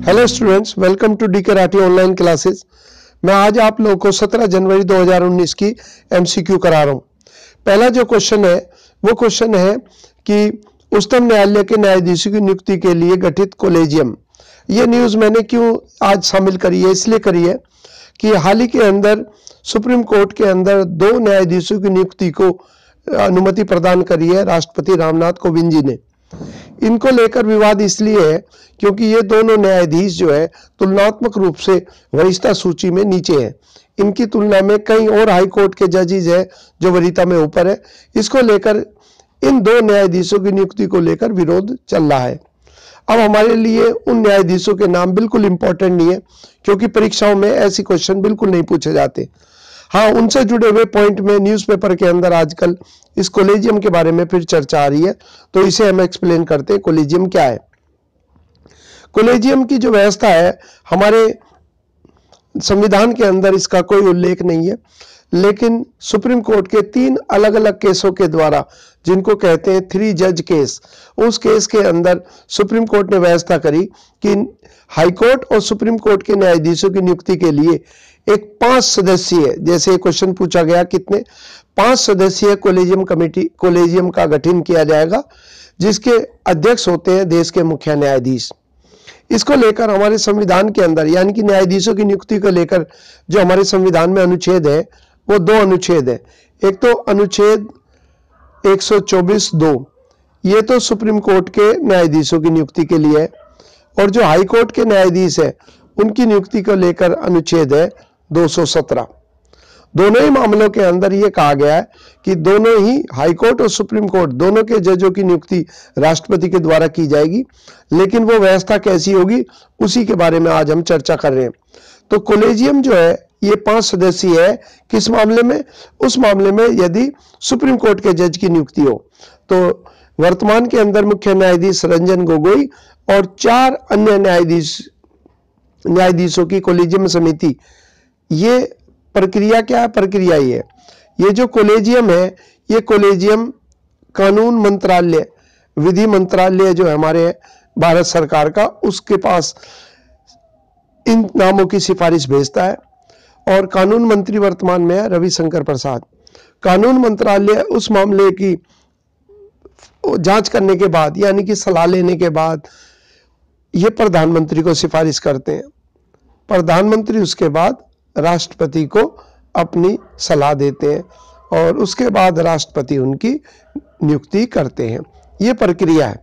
Hello students, welcome to DK Rathi online classes. मैं आज आप लोगों को 17 जनवरी 2019 की एमसीक्यू करा रहा हूं। पहला जो क्वेश्चन है वो क्वेश्चन है कि उच्चतम न्यायालय के न्यायाधीशों की नियुक्ति के लिए गठित कोलेजियम। ये न्यूज़ मैंने क्यों आज शामिल करी है, इसलिए करी है कि हाल ही के अंदर सुप्रीम कोर्ट के अंदर 2 न्यायाधीशों की नियुक्ति को अनुमति प्रदान करी है राष्ट्रपति रामनाथ कोविंद जी ने। इनको लेकर विवाद इसलिए है क्योंकि ये दोनों न्यायाधीश जो है तुलनात्मक रूप से वरिष्ठता सूची में नीचे हैं। इनकी तुलना में कई और हाई कोर्ट के जजेस है जो वरीयता में ऊपर है। इसको लेकर इन 2 न्यायाधीशों की नियुक्ति को लेकर विरोध चल रहा है। अब हमारे लिए उन न्यायाधीशों के नाम बिल्कुल इंपॉर्टेंट नहीं है क्योंकि परीक्षाओं में ऐसे क्वेश्चन बिल्कुल नहीं पूछे जाते। हाँ, उनसे जुड़े हुए पॉइंट में न्यूज़पेपर के अंदर आजकल इस कोलेजियम के बारे में फिर चर्चा आ रही है, तो इसे हम एक्सप्लेन करते हैं। कोलेजियम क्या है? कोलेजियम की जो व्यवस्था है, हमारे संविधान के अंदर इसका कोई उल्लेख नहीं है, लेकिन सुप्रीम कोर्ट के 3 अलग अलग केसों के द्वारा, जिनको कहते हैं 3 जज केस, उस केस के अंदर सुप्रीम कोर्ट ने व्यवस्था करी कि हाई कोर्ट और सुप्रीम कोर्ट के न्यायाधीशों की नियुक्ति के लिए एक 5 सदस्यीय, जैसे क्वेश्चन पूछा गया कितने, 5 सदस्यीय कोलेजियम का गठन किया जाएगा, जिसके अध्यक्ष होते हैं देश के मुख्य न्यायाधीश। इसको लेकर हमारे संविधान के अंदर, यानी कि न्यायाधीशों की नियुक्ति को लेकर जो हमारे संविधान में अनुच्छेद है वो 2 अनुच्छेद है। एक तो अनुच्छेद 124(2), ये तो सुप्रीम कोर्ट के न्यायाधीशों की नियुक्ति के लिए है, और जो हाई कोर्ट के न्यायाधीश है उनकी नियुक्ति को लेकर अनुच्छेद है 217। दोनों ही मामलों के अंदर यह कहा गया है कि दोनों ही हाई कोर्ट और सुप्रीम कोर्ट दोनों के जजों की नियुक्ति राष्ट्रपति के द्वारा की जाएगी, लेकिन वो व्यवस्था कैसी होगी उसी के बारे में आज हम चर्चा कर रहे हैं। तो कोलेजियम जो है ये 5 सदस्यीय है। किस मामले में? उस मामले में यदि सुप्रीम कोर्ट के जज की नियुक्ति हो। तो वर्तमान के अंदर मुख्य न्यायाधीश रंजन गोगोई और 4 अन्य न्यायाधीशों की कोलेजियम समिति। ये प्रक्रिया क्या है? प्रक्रिया ये जो कोलेजियम है, ये कोलेजियम कानून मंत्रालय, विधि मंत्रालय जो है हमारे भारत सरकार का, उसके पास इन नामों की सिफारिश भेजता है। और कानून मंत्री वर्तमान में है रविशंकर प्रसाद। कानून मंत्रालय उस मामले की जांच करने के बाद, यानी कि सलाह लेने के बाद, ये प्रधानमंत्री को सिफारिश करते हैं। प्रधानमंत्री उसके बाद राष्ट्रपति को अपनी सलाह देते हैं और उसके बाद राष्ट्रपति उनकी नियुक्ति करते हैं। ये प्रक्रिया है।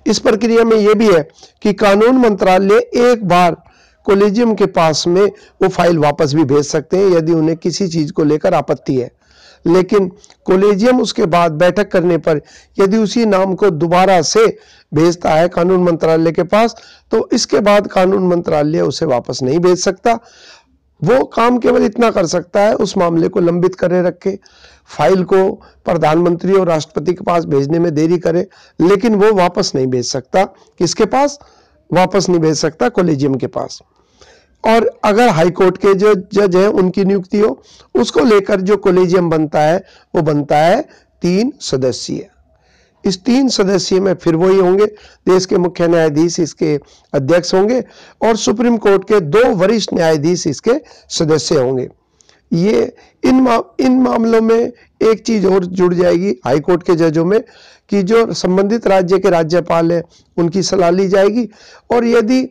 इस प्रक्रिया में यह भी है कि कानून मंत्रालय एक बार कोलेजियम के पास में वो फाइल वापस भी भेज सकते हैं यदि उन्हें किसी चीज को लेकर आपत्ति है, लेकिन कोलेजियम उसके बाद बैठक करने पर यदि उसी नाम को दोबारा से भेजता है कानून मंत्रालय के पास, तो इसके बाद कानून मंत्रालय उसे वापस नहीं भेज सकता। वो काम केवल इतना कर सकता है, उस मामले को लंबित करे रखे, फाइल को प्रधानमंत्री और राष्ट्रपति के पास भेजने में देरी करे, लेकिन वो वापस नहीं भेज सकता। किसके पास वापस नहीं भेज सकता? कोलेजियम के पास। और अगर हाई कोर्ट के जो जज हैं उनकी नियुक्ति हो, उसको लेकर जो कोलेजियम बनता है वो बनता है 3 सदस्यीय। इस 3 सदस्यीय में फिर वही होंगे देश के मुख्य न्यायाधीश, इसके अध्यक्ष होंगे, और सुप्रीम कोर्ट के 2 वरिष्ठ न्यायाधीश इसके सदस्य होंगे। ये इन मामलों में एक चीज और जुड़ जाएगी हाई कोर्ट के जजों में कि जो संबंधित राज्य के राज्यपाल है उनकी सलाह ली जाएगी, और यदि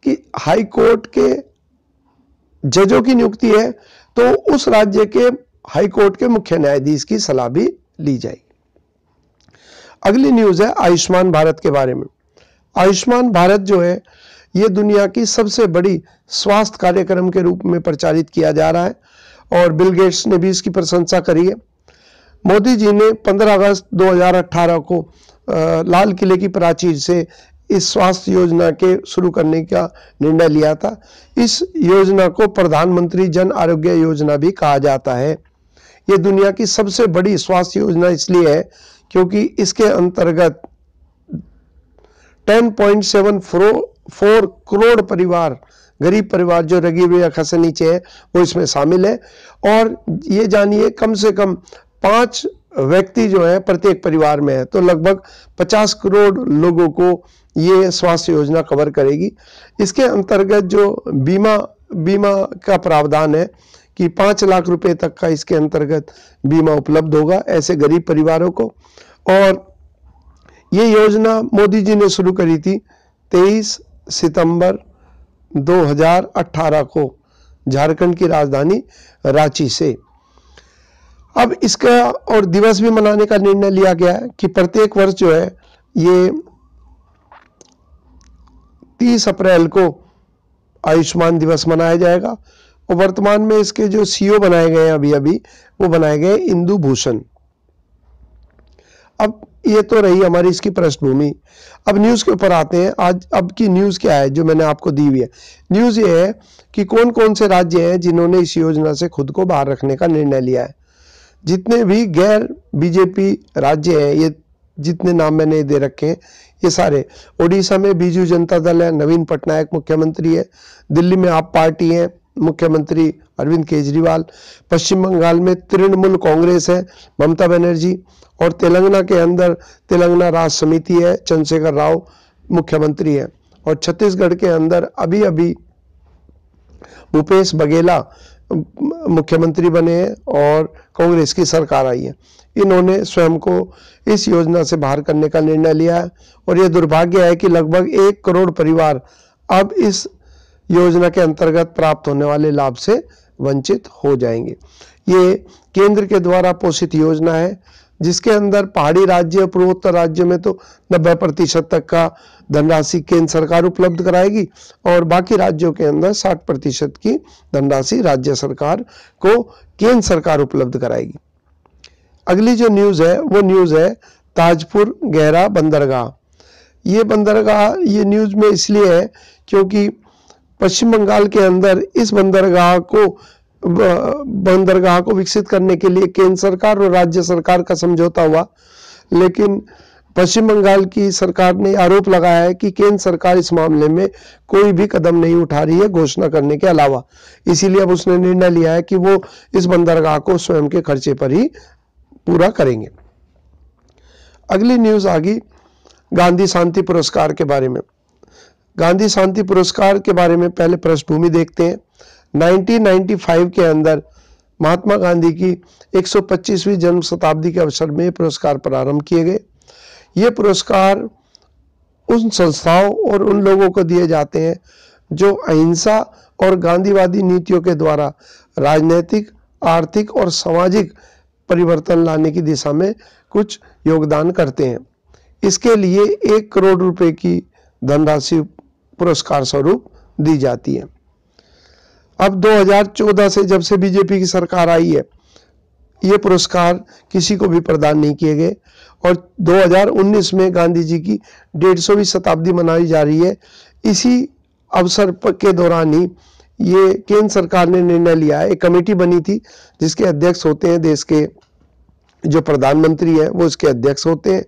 कि हाई कोर्ट के जजों की नियुक्ति है तो उस राज्य के हाई कोर्ट के मुख्य न्यायाधीश की सलाह भी ली जाएगी। अगली न्यूज है आयुष्मान भारत के बारे में। आयुष्मान भारत जो है ये दुनिया की सबसे बड़ी स्वास्थ्य कार्यक्रम के रूप में प्रचारित किया जा रहा है, और बिल गेट्स ने भी इसकी प्रशंसा करी है। मोदी जी ने 15 अगस्त 2018 को लाल किले की प्राचीर से इस स्वास्थ्य योजना के शुरू करने का निर्णय लिया था। इस योजना को प्रधानमंत्री जन आरोग्य योजना भी कहा जाता है। ये दुनिया की सबसे बड़ी स्वास्थ्य योजना इसलिए है क्योंकि इसके अंतर्गत 10.74 करोड़ परिवार, गरीब परिवार जो गरीबी रेखा से नीचे है, वो इसमें शामिल है। और ये जानिए कम से कम 5 व्यक्ति जो है प्रत्येक परिवार में है, तो लगभग 50 करोड़ लोगों को ये स्वास्थ्य योजना कवर करेगी। इसके अंतर्गत जो बीमा का प्रावधान है कि 5 लाख रुपए तक का इसके अंतर्गत बीमा उपलब्ध होगा ऐसे गरीब परिवारों को। और ये योजना मोदी जी ने शुरू करी थी 23 सितंबर 2018 को झारखंड की राजधानी रांची से। अब इसका और दिवस भी मनाने का निर्णय लिया गया है कि प्रत्येक वर्ष जो है ये 30 अप्रैल को आयुष्मान दिवस मनाया जाएगा। और वर्तमान में इसके जो सीईओ बनाए गए हैं अभी वो बनाए गए इंदु भूषण। अब ये तो रही हमारी इसकी पृष्ठभूमि। अब न्यूज के ऊपर आते हैं। आज अब की न्यूज क्या है जो मैंने आपको दी हुई है। न्यूज ये है कि कौन कौन से राज्य हैं जिन्होंने इस योजना से खुद को बाहर रखने का निर्णय लिया है। जितने भी गैर बीजेपी राज्य हैं, ये जितने नाम मैंने दे रखे हैं ये सारे, ओडिशा में बीजू जनता दल है, नवीन पटनायक मुख्यमंत्री है। दिल्ली में आप पार्टी है, मुख्यमंत्री अरविंद केजरीवाल। पश्चिम बंगाल में तृणमूल कांग्रेस है, ममता बनर्जी। और तेलंगाना के अंदर तेलंगाना राष्ट्र समिति है, चंद्रशेखर राव मुख्यमंत्री है। और छत्तीसगढ़ के अंदर अभी भूपेश बघेला मुख्यमंत्री बने हैं और कांग्रेस की सरकार आई है। इन्होंने स्वयं को इस योजना से बाहर करने का निर्णय लिया है। और यह दुर्भाग्य है कि लगभग 1 करोड़ परिवार अब इस योजना के अंतर्गत प्राप्त होने वाले लाभ से वंचित हो जाएंगे। ये केंद्र के द्वारा पोषित योजना है जिसके अंदर पहाड़ी राज्य, पूर्वोत्तर राज्य में तो 90% तक का धनराशि केंद्र सरकार उपलब्ध कराएगी और बाकी राज्यों के अंदर 60% की धनराशि राज्य सरकार को केंद्र सरकार उपलब्ध कराएगी। अगली जो न्यूज है वो न्यूज है ताजपुर गहरा बंदरगाह। ये बंदरगाह ये न्यूज में इसलिए है क्योंकि पश्चिम बंगाल के अंदर इस बंदरगाह को विकसित करने के लिए केंद्र सरकार और राज्य सरकार का समझौता हुआ। लेकिन पश्चिम बंगाल की सरकार ने आरोप लगाया है कि केंद्र सरकार इस मामले में कोई भी कदम नहीं उठा रही है घोषणा करने के अलावा। इसीलिए अब उसने निर्णय लिया है कि वो इस बंदरगाह को स्वयं के खर्चे पर ही पूरा करेंगे। अगली न्यूज आ गई गांधी शांति पुरस्कार के बारे में। गांधी शांति पुरस्कार के बारे में पहले पृष्ठभूमि देखते हैं। 1995 के अंदर महात्मा गांधी की 125वीं जन्म शताब्दी के अवसर में पुरस्कार प्रारंभ किए गए। ये पुरस्कार उन संस्थाओं और उन लोगों को दिए जाते हैं जो अहिंसा और गांधीवादी नीतियों के द्वारा राजनीतिक, आर्थिक और सामाजिक परिवर्तन लाने की दिशा में कुछ योगदान करते हैं। इसके लिए 1 करोड़ रुपए की धनराशि पुरस्कार स्वरूप दी जाती है। अब 2014 से जब से बीजेपी की सरकार आई है ये पुरस्कार किसी को भी प्रदान नहीं किए गए और 2019 में गांधी जी की 150वीं शताब्दी मनाई जा रही है। इसी अवसर के दौरान ही ये केंद्र सरकार ने निर्णय लिया है। एक कमेटी बनी थी जिसके अध्यक्ष होते हैं देश के जो प्रधानमंत्री है वो इसके अध्यक्ष होते हैं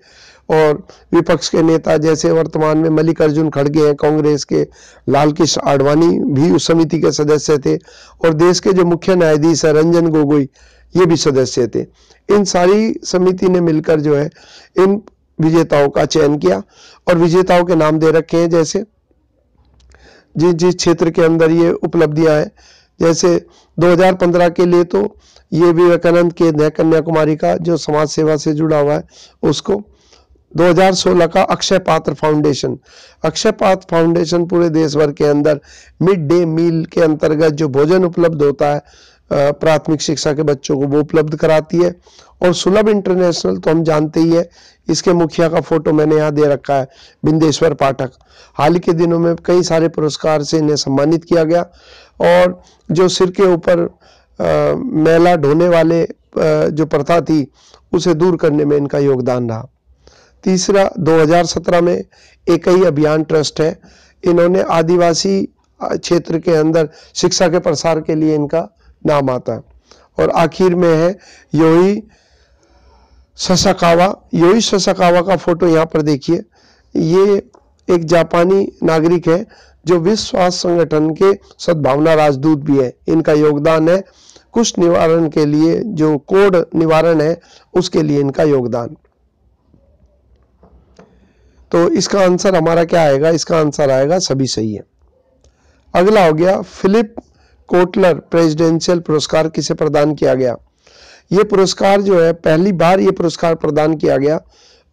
और विपक्ष के नेता जैसे वर्तमान में मल्लिकार्जुन खड़गे हैं कांग्रेस के, लाल कृष्ण आडवाणी भी उस समिति के सदस्य थे और देश के जो मुख्य न्यायाधीश है रंजन गोगोई ये भी सदस्य थे। इन सारी समिति ने मिलकर जो है इन विजेताओं का चयन किया और विजेताओं के नाम दे रखे हैं जैसे जिस क्षेत्र के अंदर ये उपलब्धियां हैं। जैसे 2015 के लिए तो ये विवेकानंद केंद्र है कन्याकुमारी का जो समाज सेवा से जुड़ा हुआ है उसको। 2016 का अक्षय पात्र फाउंडेशन। अक्षय पात्र फाउंडेशन पूरे देश भर के अंदर मिड डे मील के अंतर्गत जो भोजन उपलब्ध होता है प्राथमिक शिक्षा के बच्चों को वो उपलब्ध कराती है। और सुलभ इंटरनेशनल तो हम जानते ही है, इसके मुखिया का फोटो मैंने यहाँ दे रखा है, बिंदेश्वर पाठक। हाल ही के दिनों में कई सारे पुरस्कार से इन्हें सम्मानित किया गया और जो सिर के ऊपर मैला ढोने वाले जो प्रथा थी उसे दूर करने में इनका योगदान रहा। तीसरा 2017 में एकई अभियान ट्रस्ट है। इन्होंने आदिवासी क्षेत्र के अंदर शिक्षा के प्रसार के लिए इनका नाम आता है। और आखिर में है योई ससाकावा। योई ससाकावा का फोटो यहाँ पर देखिए। ये एक जापानी नागरिक है जो विश्व स्वास्थ्य संगठन के सद्भावना राजदूत भी है। इनका योगदान है कुष्ठ निवारण के लिए, जो कोढ़ निवारण है उसके लिए इनका योगदान। तो इसका आंसर हमारा क्या आएगा? इसका आंसर आएगा सभी सही है। अगला हो गया फिलिप कोटलर प्रेसिडेंशियल पुरस्कार किसे प्रदान किया गया? ये पुरस्कार जो है पहली बार ये पुरस्कार प्रदान किया गया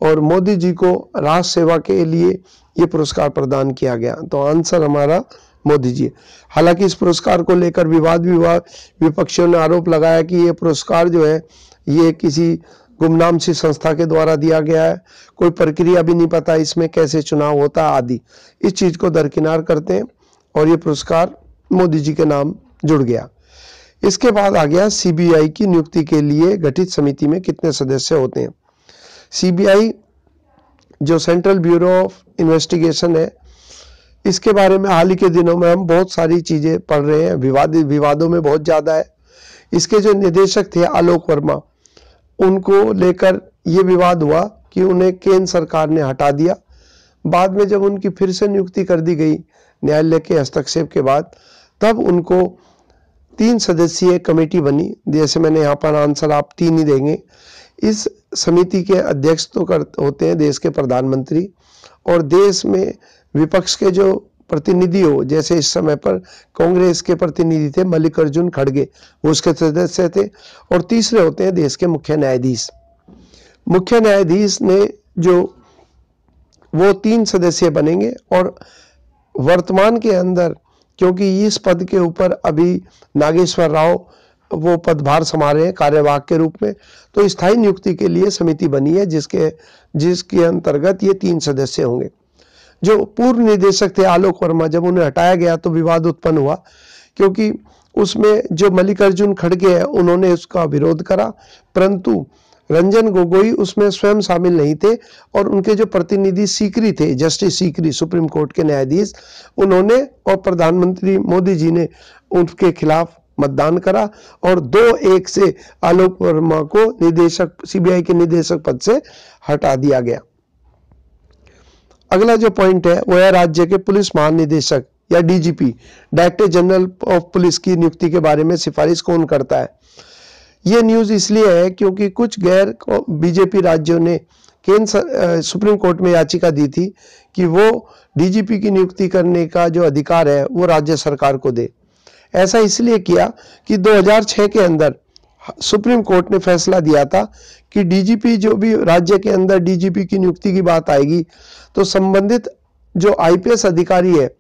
और मोदी जी को राष्ट्र सेवा के लिए ये पुरस्कार प्रदान किया गया। तो आंसर हमारा मोदी जी। हालांकि इस पुरस्कार को लेकर विपक्षियों ने आरोप लगाया कि ये पुरस्कार जो है ये किसी गुमनाम सी संस्था के द्वारा दिया गया है, कोई प्रक्रिया भी नहीं पता इसमें कैसे चुनाव होता आदि। इस चीज को दरकिनार करते हैं और ये पुरस्कार मोदी जी के नाम जुड़ गया। इसके बाद आ गया सीबीआई की नियुक्ति के लिए गठित समिति में कितने सदस्य होते हैं? सीबीआई जो सेंट्रल ब्यूरो ऑफ इन्वेस्टिगेशन है, इसके बारे में हाल ही के दिनों में हम बहुत सारी चीजें पढ़ रहे हैं, विवादों में बहुत ज्यादा है। इसके जो निदेशक थे आलोक वर्मा, उनको लेकर ये विवाद हुआ कि उन्हें केंद्र सरकार ने हटा दिया। बाद में जब उनकी फिर से नियुक्ति कर दी गई न्यायालय के हस्तक्षेप के बाद, तब उनको 3 सदस्यीय कमेटी बनी। जैसे मैंने यहाँ पर आंसर आप 3 ही देंगे। इस समिति के अध्यक्ष तो होते हैं देश के प्रधानमंत्री, और देश में विपक्ष के जो प्रतिनिधि हो, जैसे इस समय पर कांग्रेस के प्रतिनिधि थे मल्लिकार्जुन खड़गे, वो उसके सदस्य थे। और तीसरे होते हैं देश के मुख्य न्यायाधीश। मुख्य न्यायाधीश ने जो वो 3 सदस्य बनेंगे और वर्तमान के अंदर, क्योंकि इस पद के ऊपर अभी नागेश्वर राव वो पदभार संभाल रहे हैं कार्यवाहक के रूप में, तो स्थायी नियुक्ति के लिए समिति बनी है जिसके अंतर्गत ये 3 सदस्य होंगे। जो पूर्व निदेशक थे आलोक वर्मा, जब उन्हें हटाया गया तो विवाद उत्पन्न हुआ, क्योंकि उसमें जो मल्लिकार्जुन खड़गे हैं उन्होंने उसका विरोध करा, परंतु रंजन गोगोई उसमें स्वयं शामिल नहीं थे और उनके जो प्रतिनिधि सीकरी थे, जस्टिस सीकरी, सुप्रीम कोर्ट के न्यायाधीश, उन्होंने और प्रधानमंत्री मोदी जी ने उनके खिलाफ मतदान करा और 2-1 से आलोक वर्मा को निदेशक, सीबीआई के निदेशक पद से हटा दिया गया। अगला जो पॉइंट है वो है राज्य के पुलिस महानिदेशक या DGP, director general of police की नियुक्ति के बारे में सिफारिश कौन करता है? ये न्यूज इसलिए है क्योंकि कुछ गैर बीजेपी राज्यों ने केंद्र सुप्रीम कोर्ट में याचिका दी थी कि वो डीजीपी की नियुक्ति करने का जो अधिकार है वो राज्य सरकार को दे। ऐसा इसलिए किया कि 2006 के अंदर सुप्रीम कोर्ट ने फैसला दिया था कि डीजीपी, जो भी राज्य के अंदर डीजीपी की नियुक्ति की बात आएगी तो संबंधित जो आईपीएस अधिकारी है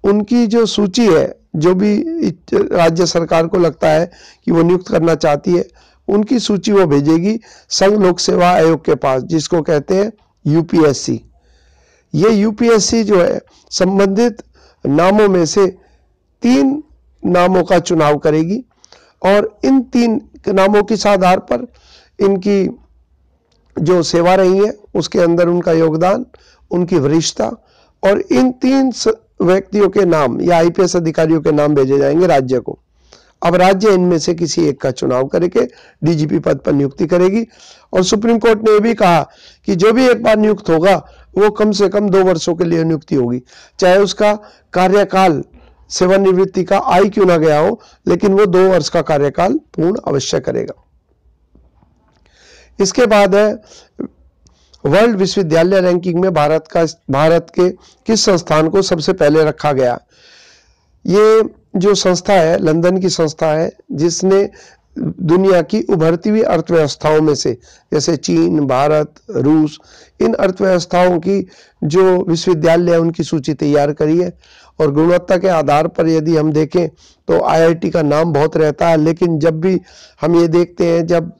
उनकी जो सूची है, जो भी राज्य सरकार को लगता है कि वो नियुक्त करना चाहती है, उनकी सूची वो भेजेगी संघ लोक सेवा आयोग के पास, जिसको कहते हैं यूपीएससी। ये यूपीएससी जो है संबंधित नामों में से 3 नामों का चुनाव करेगी और इन 3 नामों के आधार पर इनकी जो सेवा रही है उसके अंदर उनका योगदान, उनकी वरिष्ठता और इन 3 व्यक्तियों के नाम या आईपीएस अधिकारियों के नाम भेजे जाएंगे राज्य को। अब राज्य इनमें से किसी एक का चुनाव करके डीजीपी पद पर नियुक्ति करेगी और सुप्रीम कोर्ट ने यह भी कहा कि जो भी एक बार नियुक्त होगा वो कम से कम 2 वर्षों के लिए नियुक्ति होगी, चाहे उसका कार्यकाल सेवानिवृत्ति का आय क्यों ना गया हो, लेकिन वो 2 वर्ष का कार्यकाल पूर्ण अवश्य करेगा। इसके बाद है वर्ल्ड विश्वविद्यालय रैंकिंग में भारत के किस संस्थान को सबसे पहले रखा गया? ये जो संस्था है लंदन की संस्था है, जिसने दुनिया की उभरती हुई अर्थव्यवस्थाओं में से, जैसे चीन, भारत, रूस, इन अर्थव्यवस्थाओं की जो विश्वविद्यालय है उनकी सूची तैयार करी है। और गुणवत्ता के आधार पर यदि हम देखें तो आईआईटी का नाम बहुत रहता है, लेकिन जब भी हम ये देखते हैं, जब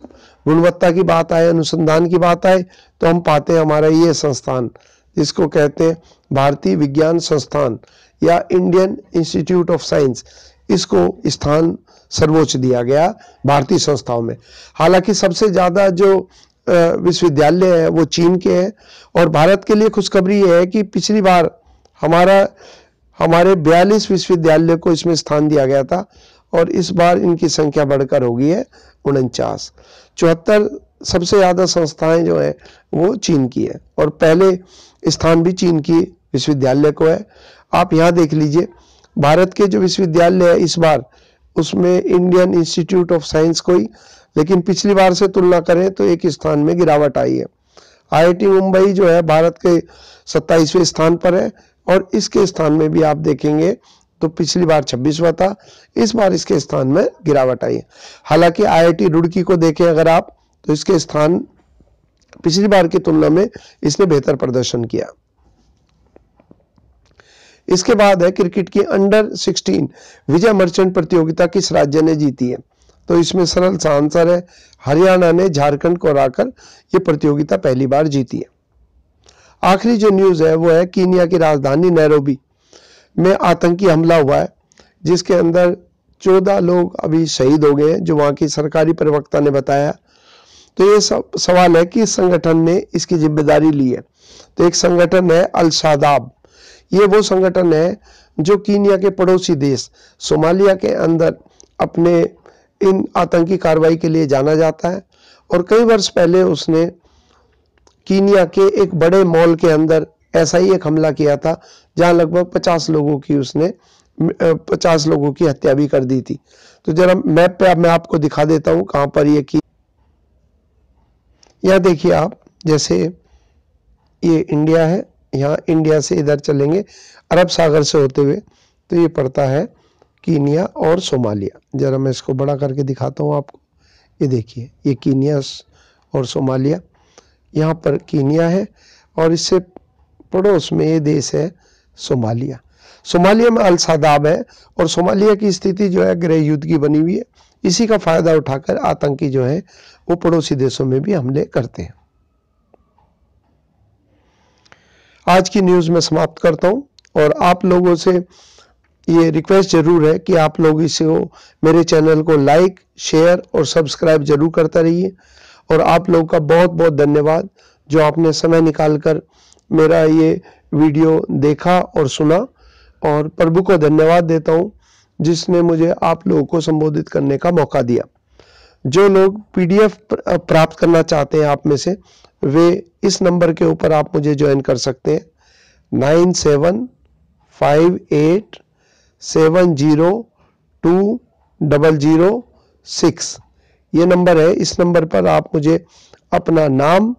गुणवत्ता की बात आए, अनुसंधान की बात आए, तो हम पाते हैं हमारा ये संस्थान, जिसको कहते हैं भारतीय विज्ञान संस्थान या इंडियन इंस्टीट्यूट ऑफ साइंस, इसको स्थान सर्वोच्च दिया गया भारतीय संस्थाओं में। हालांकि सबसे ज्यादा जो विश्वविद्यालय है वो चीन के हैं। और भारत के लिए खुशखबरी यह है कि पिछली बार हमारे 42 विश्वविद्यालय को इसमें स्थान दिया गया था और इस बार इनकी संख्या बढ़कर हो गई है 49। 74 सबसे ज्यादा संस्थाएं जो है वो चीन की है और पहले स्थान भी चीन की विश्वविद्यालय को है। आप यहाँ देख लीजिए, भारत के जो विश्वविद्यालय है इस बार उसमें इंडियन इंस्टीट्यूट ऑफ साइंस को ही, लेकिन पिछली बार से तुलना करें तो एक स्थान में गिरावट आई है। IIT मुंबई जो है भारत के 27वें स्थान पर है और इसके स्थान में भी आप देखेंगे तो पिछली बार 26वां था, इस बार इसके स्थान में गिरावट आई है। हालांकि IIT रुड़की को देखें अगर आप तो इसके स्थान पिछली बार की तुलना में इसने बेहतर प्रदर्शन किया। इसके बाद है क्रिकेट की अंडर 16 विजय मर्चेंट प्रतियोगिता किस राज्य ने जीती है? तो इसमें सरल सा आंसर है, हरियाणा ने झारखंड को हराकर ये प्रतियोगिता पहली बार जीती है। आखिरी जो न्यूज है वो है कीनिया की राजधानी नैरोबी में आतंकी हमला हुआ है, जिसके अंदर 14 लोग अभी शहीद हो गए हैं, जो वहां की सरकारी प्रवक्ता ने बताया। तो ये सवाल है कि इस संगठन ने इसकी जिम्मेदारी ली है। तो एक संगठन है अल शाबाब, ये वो संगठन है जो कीनिया के पड़ोसी देश सोमालिया के अंदर अपने इन आतंकी कार्रवाई के लिए जाना जाता है। और कई वर्ष पहले उसने कीनिया के एक बड़े मॉल के अंदर ऐसा ही एक हमला किया था, जहां लगभग 50 लोगों की हत्या भी कर दी थी। तो जरा मैप पे मैं आपको दिखा देता हूं कहां पर ये की। यह देखिए आप, जैसे ये इंडिया है, यहाँ इंडिया से इधर चलेंगे अरब सागर से होते हुए तो ये पड़ता है कीनिया और सोमालिया। जरा मैं इसको बड़ा करके दिखाता हूँ आपको। ये देखिए, ये कीनिया और सोमालिया, यहाँ पर कीनिया है और इससे पड़ोस में ये देश है सोमालिया। सोमालिया में अल शाबाब है और सोमालिया की स्थिति जो है गृह युद्ध की बनी हुई है। इसी का फायदा उठाकर आतंकी जो है वो पड़ोसी देशों में भी हमले करते हैं। आज की न्यूज में समाप्त करता हूं और आप लोगों से ये रिक्वेस्ट जरूर है कि आप लोग इसको मेरे चैनल को लाइक, शेयर और सब्सक्राइब जरूर करते रहिए। और आप लोगों का बहुत बहुत धन्यवाद जो आपने समय निकालकर मेरा ये वीडियो देखा और सुना। और प्रभु को धन्यवाद देता हूँ जिसने मुझे आप लोगों को संबोधित करने का मौका दिया। जो लोग PDF प्राप्त करना चाहते हैं आप में से, वे इस नंबर के ऊपर आप मुझे ज्वाइन कर सकते हैं 9758702006। ये नंबर है, इस नंबर पर आप मुझे अपना नाम,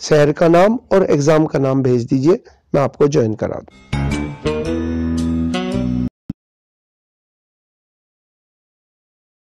शहर का नाम और एग्जाम का नाम भेज दीजिए, मैं आपको ज्वाइन करा दूं।